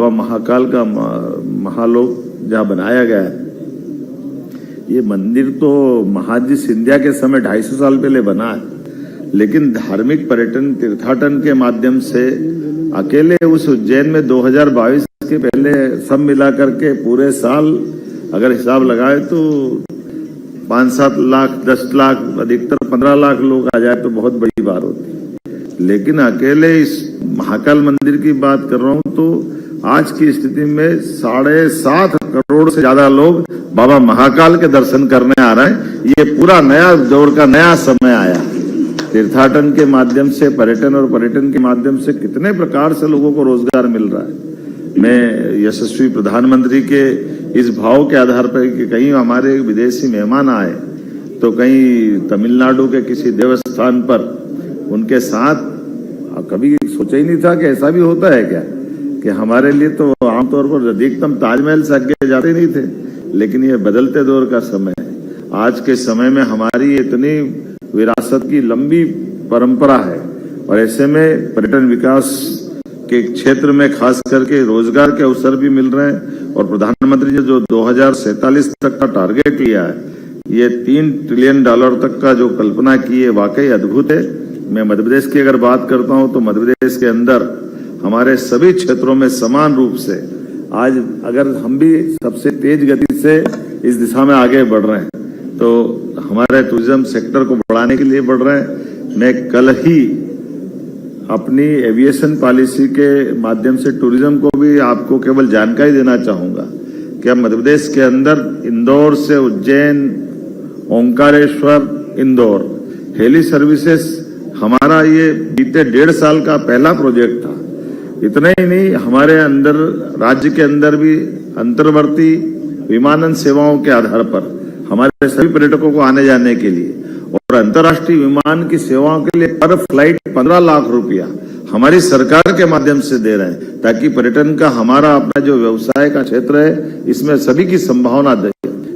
बाबा महाकाल का महालोक जहाँ बनाया गया है, ये मंदिर तो महाजी सिंधिया के समय 250 साल पहले बना है, लेकिन धार्मिक पर्यटन तीर्थाटन के माध्यम से अकेले उस उज्जैन में 2022 के पहले सब मिला करके पूरे साल अगर हिसाब लगाए तो 5-7 लाख 10 लाख अधिकतर 15 लाख लोग आ जाए तो बहुत बड़ी बात होती है। लेकिन अकेले इस महाकाल मंदिर की बात कर रहा हूं तो आज की स्थिति में 7.5 करोड़ से ज्यादा लोग बाबा महाकाल के दर्शन करने आ रहे हैं। ये पूरा नया दौर का नया समय आया। तीर्थाटन के माध्यम से पर्यटन और पर्यटन के माध्यम से कितने प्रकार से लोगों को रोजगार मिल रहा है। मैं यशस्वी प्रधानमंत्री के इस भाव के आधार पर कि कहीं हमारे विदेशी मेहमान आए तो कहीं तमिलनाडु के किसी देवस्थान पर उनके साथ, कभी सोचा ही नहीं था कि ऐसा भी होता है क्या, कि हमारे लिए तो आमतौर पर अधिकतम ताजमहल से आगे जाते नहीं थे, लेकिन ये बदलते दौर का समय है। आज के समय में हमारी इतनी विरासत की लंबी परंपरा है और ऐसे में पर्यटन विकास के क्षेत्र में खास करके रोजगार के अवसर भी मिल रहे हैं। और प्रधानमंत्री ने जो 2047 तक का टारगेट लिया है, ये $3 ट्रिलियन तक का जो कल्पना की है, वाकई अद्भुत है। मैं मध्य प्रदेश की अगर बात करता हूं तो मध्य प्रदेश के अंदर हमारे सभी क्षेत्रों में समान रूप से आज अगर हम भी सबसे तेज गति से इस दिशा में आगे बढ़ रहे हैं तो हमारे टूरिज्म सेक्टर को बढ़ाने के लिए बढ़ रहे हैं। मैं कल ही अपनी एविएशन पॉलिसी के माध्यम से टूरिज्म को भी आपको केवल जानकारी देना चाहूंगा कि अब मध्य प्रदेश के अंदर इंदौर से उज्जैन, ओंकारेश्वर, इंदौर हेली सर्विसेज हमारा ये बीते 1.5 साल का पहला प्रोजेक्ट था। इतना ही नहीं, हमारे अंदर राज्य के अंदर भी अंतर्वर्ती विमानन सेवाओं के आधार पर हमारे सभी पर्यटकों को आने जाने के लिए और अंतर्राष्ट्रीय विमान की सेवाओं के लिए पर फ्लाइट 15 लाख रुपया हमारी सरकार के माध्यम से दे रहे हैं, ताकि पर्यटन का हमारा अपना जो व्यवसाय का क्षेत्र है इसमें सभी की संभावना दे।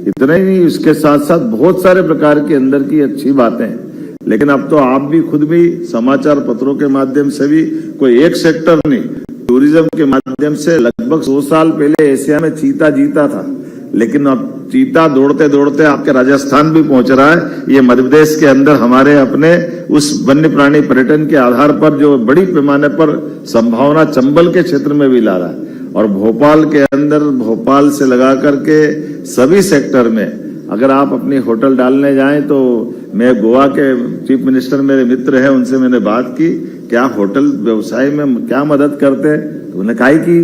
इतना ही नहीं, इसके साथ साथ बहुत सारे प्रकार के अंदर की अच्छी बातें हैं। लेकिन अब तो आप भी खुद भी समाचार पत्रों के माध्यम से भी कोई एक सेक्टर नहीं, टूरिज्म के माध्यम से लगभग 100 साल पहले एशिया में चीता जीता था, लेकिन अब चीता दौड़ते दौड़ते आपके राजस्थान भी पहुंच रहा है। ये मध्य प्रदेश के अंदर हमारे अपने उस वन्य प्राणी पर्यटन के आधार पर जो बड़ी पैमाने पर संभावना चंबल के क्षेत्र में भी ला रहा है। और भोपाल के अंदर, भोपाल से लगा करके सभी सेक्टर में अगर आप अपनी होटल डालने जाएं तो मैं गोवा के चीफ मिनिस्टर मेरे मित्र हैं, उनसे मैंने बात की क्या होटल व्यवसाय में क्या मदद करते हैं। तो उन्होंने कहा कि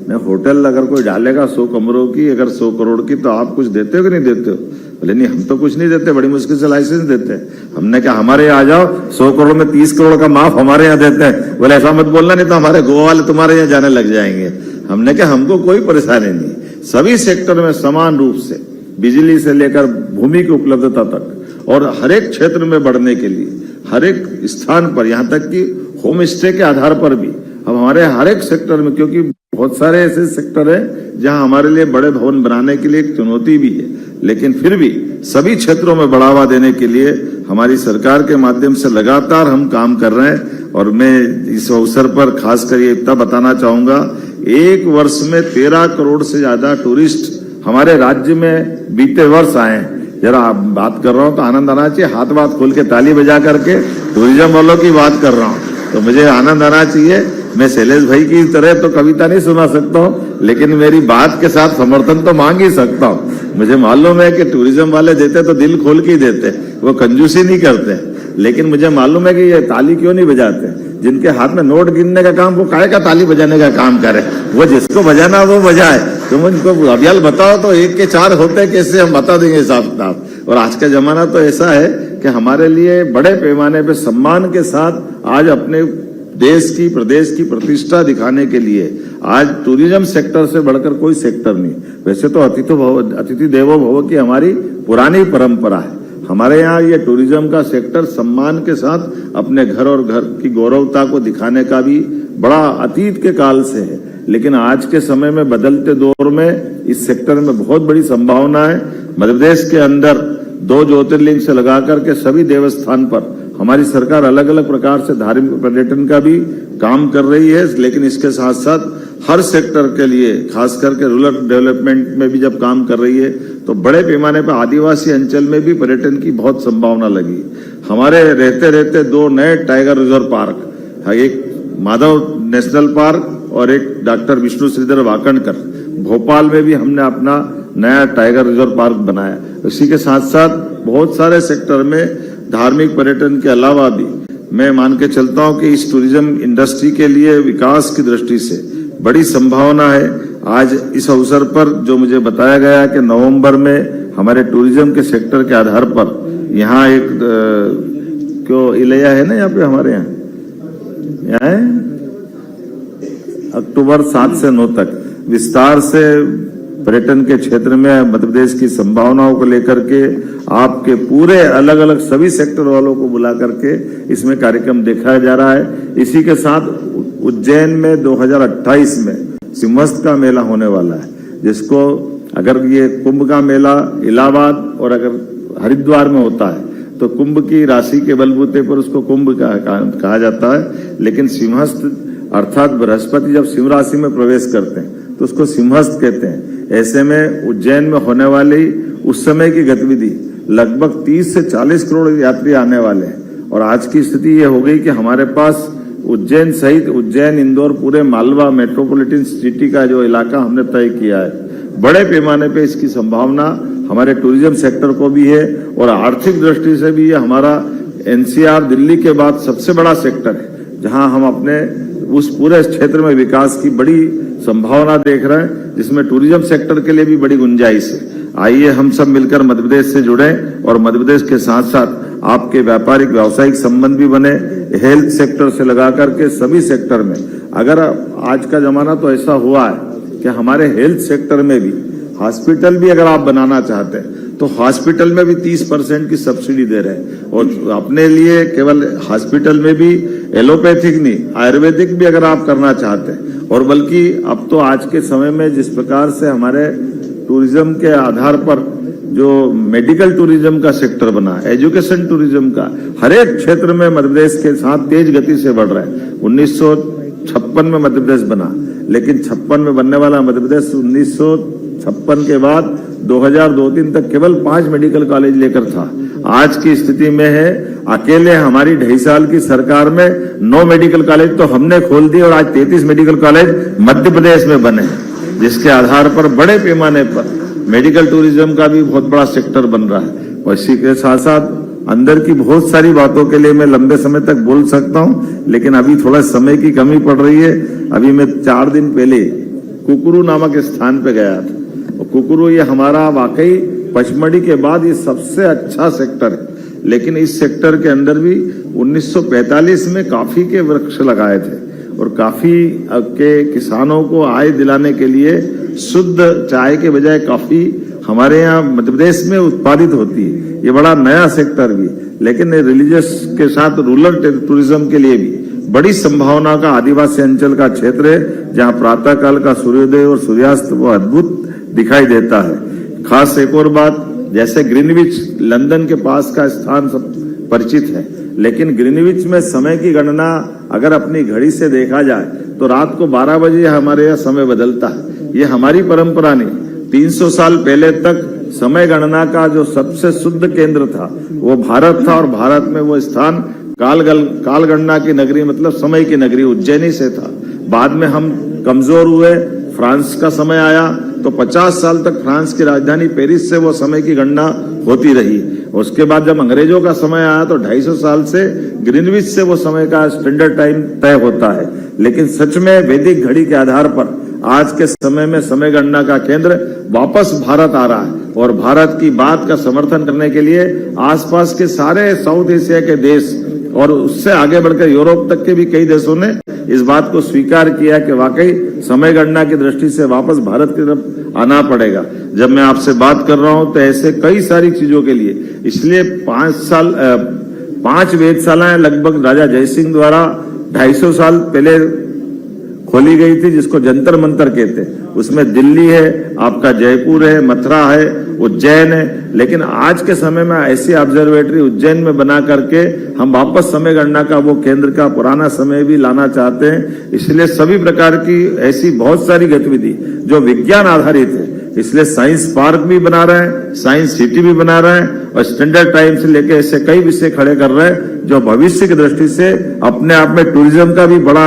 मैं होटल अगर कोई डालेगा 100 कमरों की, अगर 100 करोड़ की, तो आप कुछ देते हो कि नहीं देते हो। बोले नहीं, हम तो कुछ नहीं देते, बड़ी मुश्किल से लाइसेंस देते हैं। हमने कहा हमारे यहाँ आ जाओ, 100 करोड़ में 30 करोड़ का माफ हमारे यहाँ देते हैं। बोले ऐसा मत बोलना, नहीं तो हमारे गोवा वाले तुम्हारे यहाँ जाने लग जाएंगे। हमने कहा हमको कोई परेशानी नहीं, सभी सेक्टर में समान रूप से बिजली से लेकर भूमि की उपलब्धता तक और हर एक क्षेत्र में बढ़ने के लिए हर एक स्थान पर, यहाँ तक कि होम स्टे के आधार पर भी अब हमारे हर एक सेक्टर में, क्योंकि बहुत सारे ऐसे सेक्टर हैं जहां हमारे लिए बड़े भवन बनाने के लिए एक चुनौती भी है, लेकिन फिर भी सभी क्षेत्रों में बढ़ावा देने के लिए हमारी सरकार के माध्यम से लगातार हम काम कर रहे हैं। और मैं इस अवसर पर खासकर ये इतना बताना चाहूंगा, एक वर्ष में 13 करोड़ से ज्यादा टूरिस्ट हमारे राज्य में बीते वर्ष आए हैं। जरा आप बात कर रहा हूं तो आनंद आना चाहिए, हाथ बात खोल के ताली बजा करके टूरिज्म वालों की बात कर रहा हूं तो मुझे आनंद आना चाहिए। मैं शैलेश भाई की तरह तो कविता नहीं सुना सकता हूं, लेकिन मेरी बात के साथ समर्थन तो मांग ही सकता हूं। मुझे मालूम है कि टूरिज्म वाले देते तो दिल खोल के ही देते, वो कंजूसी नहीं करते। लेकिन मुझे मालूम है कि ये ताली क्यों नहीं बजाते। जिनके हाथ में नोट गिनने का काम, वो काहे का ताली बजाने का काम करे। वो जिसको बजाना वो बजाए। तुम उनको अभियाल बताओ तो 1 के 4 होते कैसे, हम बता देंगे हिसाब किताब। और आज का जमाना तो ऐसा है कि हमारे लिए बड़े पैमाने पे सम्मान के साथ आज अपने देश की, प्रदेश की प्रतिष्ठा दिखाने के लिए आज टूरिज्म सेक्टर से बढ़कर कोई सेक्टर नहीं। वैसे तो अतिथि देवो भव की हमारी पुरानी परंपरा है। हमारे यहाँ ये टूरिज्म का सेक्टर सम्मान के साथ अपने घर और घर की गौरवता को दिखाने का भी बड़ा अतीत के काल से है। लेकिन आज के समय में बदलते दौर में इस सेक्टर में बहुत बड़ी संभावना है। मध्य प्रदेश के अंदर 2 ज्योतिर्लिंग से लगाकर के सभी देवस्थान पर हमारी सरकार अलग अलग प्रकार से धार्मिक पर्यटन का भी काम कर रही है। लेकिन इसके साथ साथ हर सेक्टर के लिए, खास करके रूरल डेवलपमेंट में भी जब काम कर रही है, तो बड़े पैमाने पर आदिवासी अंचल में भी पर्यटन की बहुत संभावना लगी। हमारे रहते रहते 2 नए टाइगर रिजर्व पार्क, एक माधव नेशनल पार्क और एक डॉक्टर विष्णु श्रीधर वाकणकर, भोपाल में भी हमने अपना नया टाइगर रिजर्व पार्क बनाया। इसी के साथ साथ बहुत सारे सेक्टर में धार्मिक पर्यटन के अलावा भी मैं मान के चलता हूं कि इस टूरिज्म इंडस्ट्री के लिए विकास की दृष्टि से बड़ी संभावना है। आज इस अवसर पर जो मुझे बताया गया कि नवंबर में हमारे टूरिज्म के सेक्टर के आधार पर यहाँ एक क्यों इलैया है ना, यहाँ पे हमारे यहाँ है अक्टूबर 7 से 9 तक विस्तार से पर्यटन के क्षेत्र में मध्य प्रदेश की संभावनाओं को लेकर के आपके पूरे अलग अलग सभी सेक्टर वालों को बुला करके इसमें कार्यक्रम दिखाया जा रहा है। इसी के साथ उज्जैन में 2028 में सिंहस्थ का मेला होने वाला है, जिसको अगर ये कुंभ का मेला इलाहाबाद और अगर हरिद्वार में होता है तो कुंभ की राशि के बलबूते पर उसको कुंभ कहा जाता है, लेकिन सिंहस्थ अर्थात बृहस्पति जब सिंह राशि में प्रवेश करते हैं तो उसको सिंहस्थ कहते हैं। ऐसे में उज्जैन में होने वाली उस समय की गतिविधि लगभग 30 से 40 करोड़ यात्री आने वाले हैं। और आज की स्थिति ये हो गई कि हमारे पास उज्जैन सहित उज्जैन, इंदौर, पूरे मालवा मेट्रोपॉलिटन सिटी का जो इलाका हमने तय किया है, बड़े पैमाने पे इसकी संभावना हमारे टूरिज्म सेक्टर को भी है और आर्थिक दृष्टि से भी ये हमारा एनसीआर दिल्ली के बाद सबसे बड़ा सेक्टर है, जहां हम अपने उस पूरे क्षेत्र में विकास की बड़ी संभावना देख रहे हैं, जिसमें टूरिज्म सेक्टर के लिए भी बड़ी गुंजाइश है। आइए हम सब मिलकर मध्य प्रदेश से जुड़े और मध्य प्रदेश के साथ साथ आपके व्यापारिक व्यावसायिक संबंध भी बने, हेल्थ सेक्टर से लगा करके सभी सेक्टर में। अगर आज का जमाना तो ऐसा हुआ है कि हमारे हेल्थ सेक्टर में भी हॉस्पिटल भी अगर आप बनाना चाहते हैं तो हॉस्पिटल में भी 30% की सब्सिडी दे रहे हैं। और अपने लिए केवल हॉस्पिटल में भी एलोपैथिक नहीं, आयुर्वेदिक भी अगर आप करना चाहते हैं, और बल्कि अब तो आज के समय में जिस प्रकार से हमारे टूरिज्म के आधार पर जो मेडिकल टूरिज्म का सेक्टर बना, एजुकेशन टूरिज्म का, हर एक क्षेत्र में मध्य प्रदेश के साथ तेज गति से बढ़ रहा है। 1956 में मध्य प्रदेश बना, लेकिन 56 में बनने वाला मध्य प्रदेश 1956 के बाद 2002-3 तक केवल 5 मेडिकल कॉलेज लेकर था। आज की स्थिति में है अकेले हमारी 2.5 साल की सरकार में 9 मेडिकल कॉलेज तो हमने खोल दिए और आज 33 मेडिकल कॉलेज मध्य प्रदेश में बने, जिसके आधार पर बड़े पैमाने पर मेडिकल टूरिज्म का भी बहुत बड़ा सेक्टर बन रहा है। और इसी के साथ साथ अंदर की बहुत सारी बातों के लिए मैं लंबे समय तक बोल सकता हूं, लेकिन अभी थोड़ा समय की कमी पड़ रही है। अभी मैं 4 दिन पहले कुकुरू नामक स्थान पे गया था। कुकुरू ये हमारा वाकई पचमढ़ी के बाद ये सबसे अच्छा सेक्टर है, लेकिन इस सेक्टर के अंदर भी 1945 में काफी के वृक्ष लगाए थे और काफी के किसानों को आय दिलाने के लिए शुद्ध चाय के बजाय कॉफी हमारे यहाँ मध्य प्रदेश में उत्पादित होती है। ये बड़ा नया सेक्टर भी, लेकिन रिलीजियस के साथ रूरल टूरिज्म के लिए भी बड़ी संभावना का आदिवासी अंचल का क्षेत्र है, जहाँ प्रातः काल का सूर्योदय और सूर्यास्त वो अद्भुत दिखाई देता है। खास एक और बात, जैसे ग्रीनविच लंदन के पास का स्थान सब परिचित है, लेकिन ग्रीनविच में समय की गणना अगर अपनी घड़ी से देखा जाए तो रात को 12 बजे हमारे यहाँ समय बदलता है। ये हमारी परंपरा नहीं, 300 साल पहले तक समय गणना का जो सबसे शुद्ध केंद्र था वो भारत था, और भारत में वो स्थान काल गणना की नगरी मतलब समय की नगरी उज्जैनी से था। बाद में हम कमजोर हुए, फ्रांस का समय आया तो 50 साल तक फ्रांस की राजधानी पेरिस से वो समय की गणना होती रही। उसके बाद जब अंग्रेजों का समय आया तो 250 साल से ग्रीनविच से वो समय का स्टैंडर्ड टाइम तय होता है। लेकिन सच में वैदिक घड़ी के आधार पर आज के समय में समय गणना का केंद्र वापस भारत आ रहा है, और भारत की बात का समर्थन करने के लिए आसपास के सारे साउथ एशिया के देश और उससे आगे बढ़कर यूरोप तक के भी कई देशों ने इस बात को स्वीकार किया कि वाकई समय गणना की दृष्टि से वापस भारत की तरफ आना पड़ेगा। जब मैं आपसे बात कर रहा हूं तो ऐसे कई सारी चीजों के लिए, इसलिए 5 वेधशालाएं लगभग राजा जयसिंह द्वारा 250 साल पहले खोली गई थी जिसको जंतर मंतर कहते हैं। उसमें दिल्ली है, आपका जयपुर है, मथुरा है, उज्जैन है। लेकिन आज के समय में ऐसी ऑब्जर्वेटरी उज्जैन में बना करके हम वापस समय गणना का वो केंद्र का पुराना समय भी लाना चाहते हैं। इसलिए सभी प्रकार की ऐसी बहुत सारी गतिविधि जो विज्ञान आधारित है, इसलिए साइंस पार्क भी बना रहे हैं, साइंस सिटी भी बना रहे हैं और स्टैंडर्ड टाइम से लेकर ऐसे कई विषय खड़े कर रहे हैं जो भविष्य की दृष्टि से अपने आप में टूरिज्म का भी बड़ा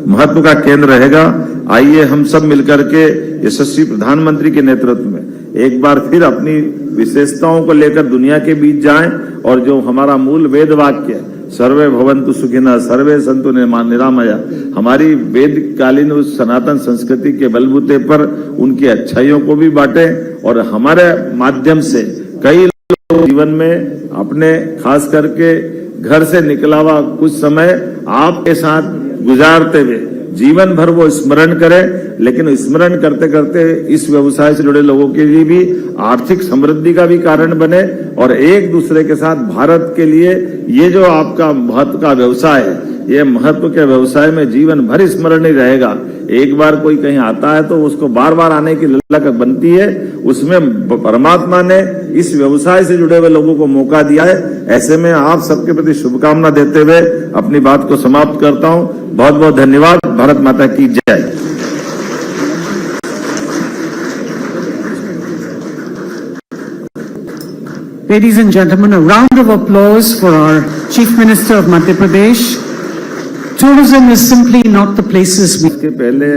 महत्व का केंद्र रहेगा। आइए हम सब मिलकर के यशस्वी प्रधानमंत्री के नेतृत्व में एक बार फिर अपनी विशेषताओं को लेकर दुनिया के बीच जाएं और जो हमारा मूल वेद वाक्य है, सर्वे भवन्तु सुखिनः सर्वे सन्तु निरामया, हमारी वेद कालीन उस सनातन संस्कृति के बलबूते पर उनकी अच्छाइयों को भी बांटें और हमारे माध्यम से कई लोग जीवन में अपने खास करके घर से निकला हुआ कुछ समय आपके साथ गुजारते हुए जीवन भर वो स्मरण करें। लेकिन स्मरण करते करते इस व्यवसाय से जुड़े लोगों के लिए भी आर्थिक समृद्धि का भी कारण बने और एक दूसरे के साथ भारत के लिए ये जो आपका महत्व का व्यवसाय है, ये महत्व के व्यवसाय में जीवन भर स्मरणीय रहेगा। एक बार कोई कहीं आता है तो उसको बार बार आने की ललक बनती है। उसमें परमात्मा ने इस व्यवसाय से जुड़े हुए लोगों को मौका दिया है। ऐसे में आप सबके प्रति शुभकामना देते हुए अपनी बात को समाप्त करता हूं। बहुत बहुत धन्यवाद। भारत माता की जय। Ladies and gentlemen, a round of applause for our Chief Minister of Madhya Pradesh. Tourism is simply not the places we... पहले